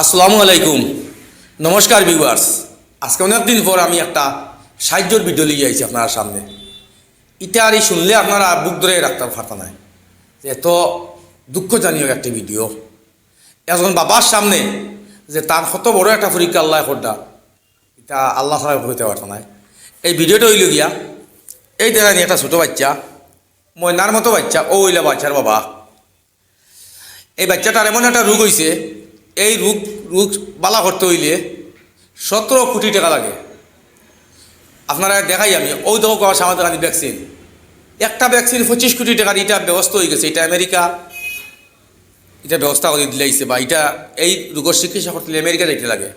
আসসালামু আলাইকুম। নমস্কার ভিউয়ার্স। আজকে অনেক দিন পর আমি একটা সাহায্যের ভিডিও নিয়ে আইছি আপনার সামনে। এটা আর এই শুনলে আপনারা বুক ধরে রাখতে পারতেন না, এত দুঃখজনক একটি ভিডিও। একজন বাবার সামনে যে তার কত বড় একটা পরীক্ষা আল্লাহ করডা, এটা আল্লাহ ছাড়া হইতে পারত না। এই ভিডিওটা হইল গিয়া, এই দেখেন একটা ছোটো বাচ্চা, ময়নার মতো বাচ্চা, ও হইলে বাচ্চার বাবা। এই বাচ্চাটার এমন একটা রোগ হয়েছে, এই রোগ বালা করতে হইলে 17 কোটি টাকা লাগে। আপনারা দেখাই আমি ওই দেখো আমাদের কাছে ভ্যাকসিন, একটা ভ্যাকসিন 25 কোটি টাকার। এটা ব্যবস্থা হয়ে গেছে, এটা আমেরিকা এটা ব্যবস্থা করে দিলাইছে, বা এটা এই রোগের চিকিৎসা করতে আমেরিকা যাইতে লাগে।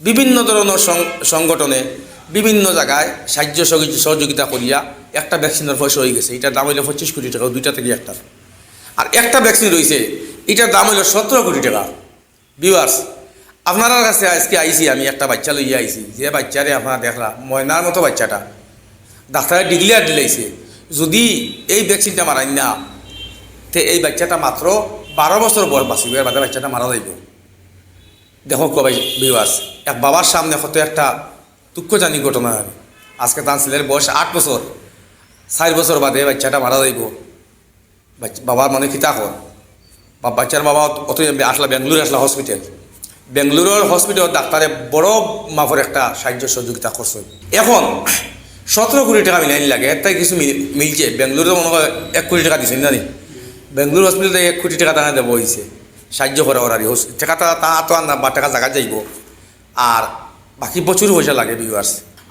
বিভিন্ন ধরনের সংগঠনে বিভিন্ন জায়গায় সাহায্য সহযোগিতা করিয়া একটা ভ্যাকসিনের পয়সা হয়ে গেছে। এটার দাম হইল 25 কোটি টাকা, দুইটা থেকে একটা। আর একটা ভ্যাকসিন রয়েছে, এটার দাম হইল 17 কোটি টাকা। ভিউয়ার্স, আপনার কাছে আজকে আইসি আমি একটা বাচ্চা লইয়া আইসি, যে বাচ্চারে আপনারা দেখলাম ময়নার মতো বাচ্চাটা, ডাক্তারে ডিক্লেয়ার দিলাইছে যদি এই ভ্যাকসিনটা মারাই না, তো এই বাচ্চাটা মাত্র 12 বছর বয়স বাঁচিব, এর বাদে বাচ্চাটা মারা যাইব। দেখো কবাই ভিউয়ার্স, এক বাবার সামনে কত একটা দুঃখজনক ঘটনা। আজকে তার ছেলের বয়স 8 বছর, 4 বছর বাদে বাচ্চাটা মারা যাইব। বাবার মনে খিতা কর, বাচ্চার বাবা অত আসলা বেঙ্গলুর আসলা হসপিটাল, বেঙ্গলুরের হসপিটাল ডাক্তারে বড় মাপের একটা সাহায্য সহযোগিতা করছে। এখন 17 কোটি টাকা মিলাইনি লাগে, তাই কিছু মিলছে। বেঙ্গলুরে মনে হয় 1 কোটি টাকা দিচ্ছেন জানি, বেঙ্গলুর হসপিটালে 1 কোটি টাকা টাকা দেবো হয়েছে সাহায্য করা ওরারি। টাকাটা তা তো আর না, বা টাকা জায়গা যাইব, আর বাকি প্রচুর পয়সা লাগে ভিউয়ার্স।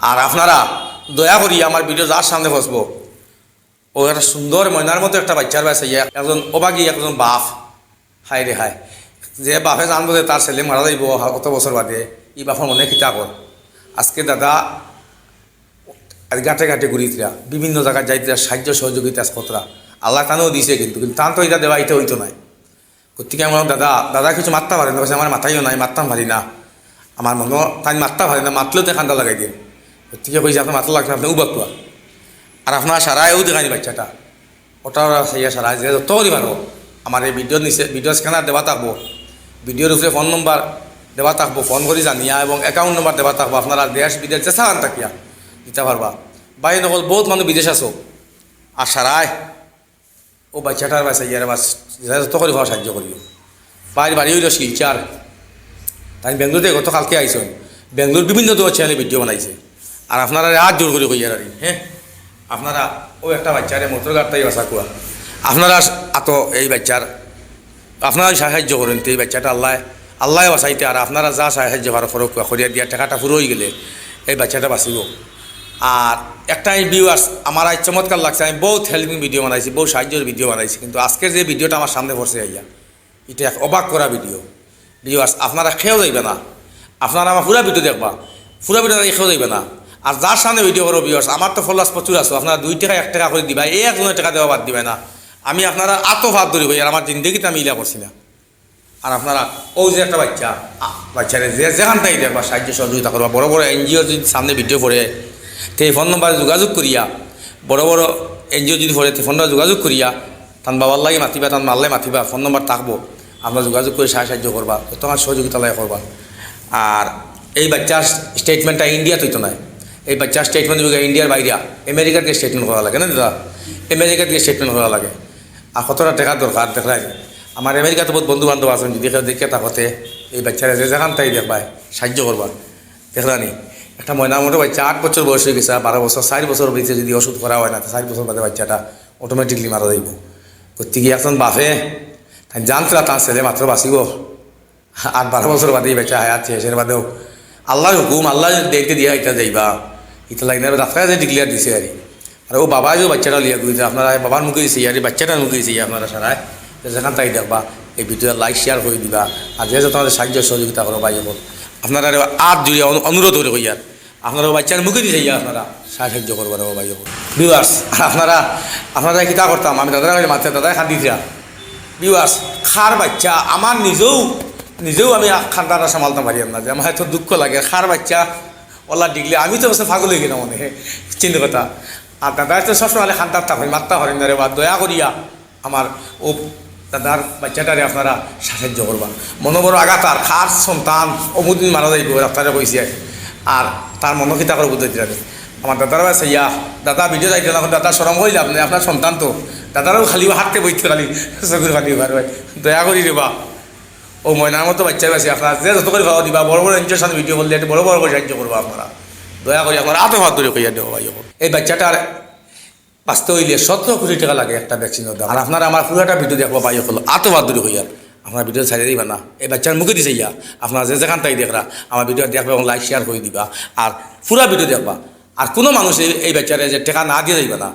আর আপনারা দয়া করি আমার ভিডিও যার সামনে বসবো, ও একটা সুন্দর ময়নার মতো একটা বাচ্চার বাচ্চা, একজন অবাগী একজন বাপ, হায় রে হায়, যে বাপে জানবো যে তার ছেলে মারা যাইব কত বছর বাদে, ই বাপের মনে খিতা কর। আজকে দাদা ঘাটে ঘাটে ঘুরিতরা, বিভিন্ন জায়গায় যাইতরা, সাহায্য সহযোগিতা কতরা আল্লাহ তানেও দিছে, কিন্তু তান তো এটা দেওয়া এটা হইতো নাই। প্রত্যেকে আমার দাদা কিছু মারতে পারে না, আমার মাথাইও নাই, মারতাম পারি না, আমার মনে তাই মারতে পারি না, মাতলেও তো খান্দা লাগাই দিয়ে। প্রত্যেকে কইছে আপনার মাথা লাগছে, আপনি উবাকুয়া। আর আপনার সারায়ও দেখানি বাচ্চাটা, ওটাও সাইয়া সারায় যে যত করি পারো আমার এই ভিডিওর নিচে ভিডিও স্ক্যানার দেওয়া থাকবো, ভিডিওর উপরে ফোন নম্বর দেওয়া থাকবো, ফোন করে জানিয়া, এবং অ্যাকাউন্ট নম্বর দেওয়া থাকবো। আপনারা দেশ বিদেশ যে চান থাকিয়া দিতে পারবা। বাইরে নকল বহুত মানুষ বিদেশ আছো, আর সারায় ও বাচ্চাটার বাচ্চা ইয়ার বাস যত করে ভালো সাহায্য করিও। বাইরে বাড়ি হইল শিলচার, তাই বেঙ্গলুরতে গতকালকে আইসন, বেঙ্গলুর বিভিন্ন ধরনের চ্যানেলে ভিডিও বানাইছে। আর আপনারা আর জোর করে কইয়ার আর হ্যাঁ, আপনারা ও একটা বাচ্চারে মোটর গাড়টাই বাসা কুয়া, আপনারা এত এই বাচ্চার আপনারা সাহায্য করেন, তো এই বাচ্চাটা আল্লাহ বাঁচাইতে। আর আপনারা যা সাহায্য করার ফরক করিয়া দিয়া টাকাটা পুরো হয়ে গেলে এই বাচ্চাটা বাঁচিব। আর একটা ভিউয়ার্স আমার আজ চমৎকার লাগছে, আমি বহুত হেল্পিং ভিডিও বানাইছি, বহু সাহায্যের ভিডিও বানাইছি, কিন্তু আজকের যে ভিডিওটা আমার সামনে পড়ছে আইয়া, এটা এক অবাক করা ভিডিও। ভিউয়ার্স, আপনারা খেয়েও যাইবে না, আপনারা আমার পুরা ভিডিও দেখবা, পুরা ভিডিও খেয়েও যাইবে না। আর যার সামনে ভিডিও করো ভিউয়ার্স, আমার তো ফলোয়ার্স প্রচুর আছো, আপনারা 2 টাকা 1 টাকা করে দিবা, এই একজনের টাকা দেওয়া বাদ দিবে না। আমি আপনারা ভাব ধরি ভাই, আর আমার জিন্দগিতে আমি ইলা করছি না। আর আপনারা ও যে একটা বাচ্চারে যেখান থেকে দেখবা সাহায্য সহযোগিতা করবা, বড় বড় এনজিও যদি সামনে ভিডিও করে, তো এই ফোন নম্বরে যোগাযোগ করিয়া, বড় বড় এনজিও যদি পড়ে ফোন নম্বর যোগাযোগ করিয়া, তান বাবার লাগে মাতিবা, তান মাল্লাই মাতিবা, ফোন নম্বর থাকবো, আপনারা যোগাযোগ করে সাহায্য করবা, তোমার সহযোগিতা লাগে করবা। আর এই বাচ্চার স্টেটমেন্টটা ইন্ডিয়া তৈতো নাই, এই বাচ্চার স্টেটমেন্ট ইন্ডিয়ার বাইরে আমেরিকা থেকে স্টেটমেন্ট করা লাগে না দাদা, আমেরিকা থেকে স্টেটমেন্ট করা লাগে। আর কতটা টাকার দরকার দেখলাই, আমার আমেরিকাতে বহুত বন্ধু বান্ধব আছেন, যদি দেখে তাকতে এই বাচ্চারা যে যেখান তাই দেখবাই সাহায্য করবা। দেখলানি একটা ময়না মোটো বাচ্চা 8 বছর বয়স হয়ে গেছে, 12 বছর 4 বছর বেঁচে যদি ওষুধ করা হয় না, 4 বছর বাদে বাচ্চাটা অটোমেটিকলি মারা যাইব। প্রত্যেকে এখন বাপে তাই জানতরা তার ছেলে মাত্র বাঁচিব, 8-12 বছর বাদে এই বাচ্চা হায়াত শেষের বাদেও আল্লাহর হুকুম, আল্লাহ দেখতে দিয়া এটা যাইবা, এটা লাগে না ডাক্তার যে ডিক্লেয়ার দিছে। আর ও বাবা যে বাচ্চাটা লিয়া দিয়েছে, আপনারা বাবার মুখে দিছে, আর বাচ্চাটার মুখে দিছে, আপনারা সারায় যেখান তাই দেখবা এই ভিডিওটা লাইক শেয়ার করে দিবা। আর যেহেতু তোমাদের সাহায্য সহযোগিতা করো ভাই বোন, আপনারা আর জুড়ে অনুরোধ করে হইয়ার, আপনারা বাচ্চার মুখে দিছে আপনারা সাহায্য করবো রে ভাই বোন। ভিউয়ার্স, আপনারা কিতা করতাম, আমি দাদারা মাথা দাদাই খান দিছিলাম। ভিউয়ার্স, খার বাচ্চা আমার নিজেও আমি খান্দাটা সামালতাম পারি না, যে আমার এত দুঃখ লাগে। খার বাচ্চা ওলা ডিগলে আমি তো বসে পাগল হয়ে গেলাম মনে চিন্তা কথা। আর দাদা তো সবসময় খান্দার থাকি মাত্রা হরেন রে, বা দয়া করিয়া আমার ও দাদার বাচ্চাটারে আপনারা সাহায্য করবা। মনে বড় আঘাত, আর খার সন্তান অমুদিন মারা যাইব ডাক্তারে কইছে, আর তার মনকিতা করে বুঝতে দিলাম। আমার দাদার বাসে ইয়া দাদা ভিডিও যাইতে না, দাদা সরম হইলে আপনি আপনার সন্তান তো, দাদারও খালি হাঁটতে বইতে খালি চকুর খালি ভার ভাই দয়া করি দেবা। ও ময়নার মতো বাচ্চার বাসে আপনারা যে যত করে ভালো দিবা, বড় বড় ইঞ্জেকশন ভিডিও করলে একটু বড় বড় করে সাহায্য করবা আপনারা, দয়া করি আপনারা আতো হাত ধরে কইয়া দেবো ভাই। এই বাচ্চাটার বাঁচতে হইলে 17 কোটি টাকা লাগে একটা ভ্যাকসিনের দাম। আর আপনারা আমার পুরোটা ভিডিও দেখবো ভাই হলো আতো হাত ধরে কইয়া, আপনার ভিডিও ছাড়িয়ে দিবা না। এই বাচ্চার মুখে দিছে ইয়া, আপনারা যে যেখান থেকে দেখরা আমার ভিডিও দেখবে এবং লাইক শেয়ার করে দিবা, আর পুরা ভিডিও দেখবা। আর কোনো মানুষ এই বাচ্চারে যে টাকা না দিয়ে যাইবা না।